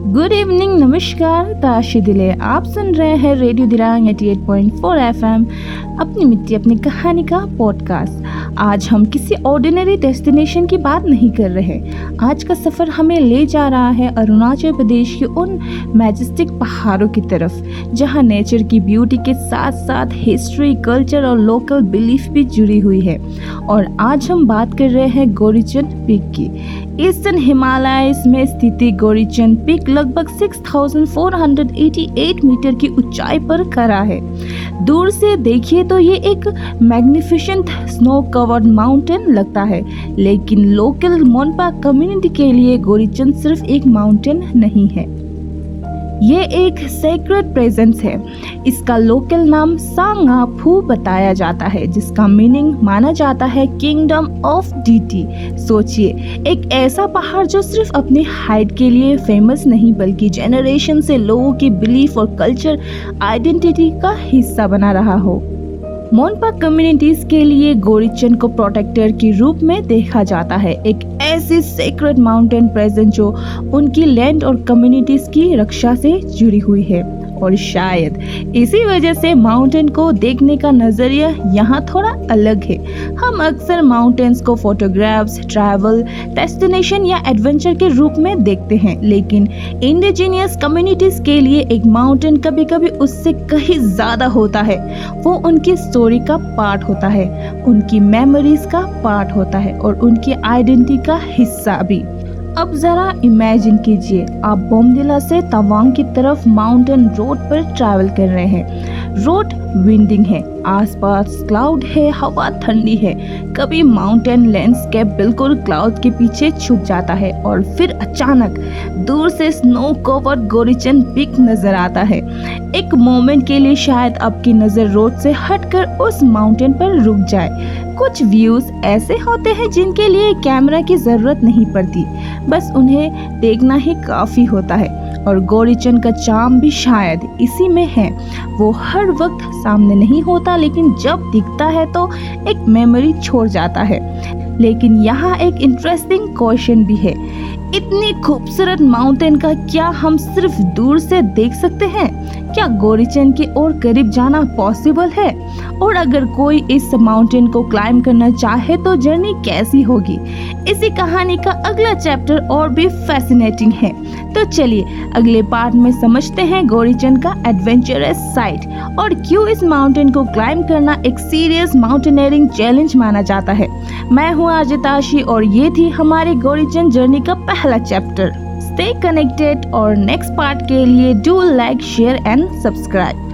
Good evening, नमस्कार, ताशी दिले। आप सुन रहे हैं रेडियो दिरांग 88.4 एफएम, अपनी मिट्टी अपनी कहानी का पॉडकास्ट। आज हम किसी ऑर्डिनरी डेस्टिनेशन की बात नहीं कर रहे। आज का सफ़र हमें ले जा रहा है अरुणाचल प्रदेश के उन मैजेस्टिक पहाड़ों की तरफ, जहां नेचर की ब्यूटी के साथ साथ हिस्ट्री, कल्चर और लोकल बिलीफ भी जुड़ी हुई है। और आज हम बात कर रहे हैं गौरीचंद पीक की। ईस्टर्न हिमालयस में स्थित गौरीचंद पीक लगभग 6488 मीटर की ऊंचाई पर खड़ा है। दूर से देखिए तो ये एक मैग्निफिसेंट स्नो कवर्ड माउंटेन लगता है, लेकिन लोकल मोनपा कम्युनिटी के लिए गौरीचंद सिर्फ एक माउंटेन नहीं है, ये एक सेक्रेड प्रेजेंस है। इसका लोकल नाम सांगाफू बताया जाता है, जिसका मीनिंग माना जाता है किंगडम ऑफ डीटी। सोचिए, एक ऐसा पहाड़ जो सिर्फ अपनी हाइट के लिए फेमस नहीं, बल्कि जनरेशन से लोगों की बिलीफ और कल्चर आइडेंटिटी का हिस्सा बना रहा हो। मोनपा कम्युनिटीज के लिए गौरीचंद को प्रोटेक्टर के रूप में देखा जाता है, एक ऐसी सेक्रेड माउंटेन प्रेजेंस जो उनकी लैंड और कम्युनिटीज की रक्षा से जुड़ी हुई है। और शायद इसी वजह से माउंटेन को देखने का नजरिया यहाँ थोड़ा अलग है। हम अक्सर माउंटेन्स को फोटोग्राफ्स, ट्रैवल डेस्टिनेशन या एडवेंचर के रूप में देखते हैं, लेकिन इंडिजिनियस कम्युनिटीज के लिए एक माउंटेन कभी कभी उससे कहीं ज्यादा होता है। वो उनकी स्टोरी का पार्ट होता है, उनकी मेमोरीज का पार्ट होता है और उनकी आइडेंटिटी का हिस्सा भी। अब जरा इमेजिन कीजिए, आप बोमडिला से तवांग की तरफ माउंटेन रोड पर ट्रैवल कर रहे हैं। रोड विंडिंग है, आसपास क्लाउड है, हवा ठंडी है। कभी माउंटेन लैंडस्केप बिल्कुल क्लाउड के पीछे छुप जाता है और फिर अचानक दूर से स्नो कवर्ड गौरीचंद पीक नजर आता है। एक मोमेंट के लिए शायद आपकी नजर रोड से हटकर उस माउंटेन पर रुक जाए। कुछ व्यूज ऐसे होते हैं जिनके लिए कैमरा की जरूरत नहीं पड़ती, बस उन्हें देखना ही काफी होता है। और गौरीचंद का चार्म भी शायद इसी में है। वो हर वक्त सामने नहीं होता, लेकिन जब दिखता है तो एक मेमोरी छोड़ जाता है। लेकिन यहाँ एक इंटरेस्टिंग क्वेश्चन भी है, इतनी खूबसूरत माउंटेन का क्या हम सिर्फ दूर से देख सकते हैं? क्या गौरीचंद के और करीब जाना पॉसिबल है? और अगर कोई इस माउंटेन को क्लाइंब करना चाहे तो जर्नी कैसी होगी? इसी कहानी का अगला चैप्टर और भी फैसिनेटिंग है। तो चलिए अगले पार्ट में समझते हैं गौरीचंद का एडवेंचरस साइड और क्यों इस माउंटेन को क्लाइंब करना एक सीरियस माउंटेनियरिंग चैलेंज माना जाता है। मैं हूँ आजिताशी और ये थी हमारी गौरीचंद जर्नी का पहला चैप्टर। स्टे कनेक्टेड और नेक्स्ट पार्ट के लिए do like, share and subscribe.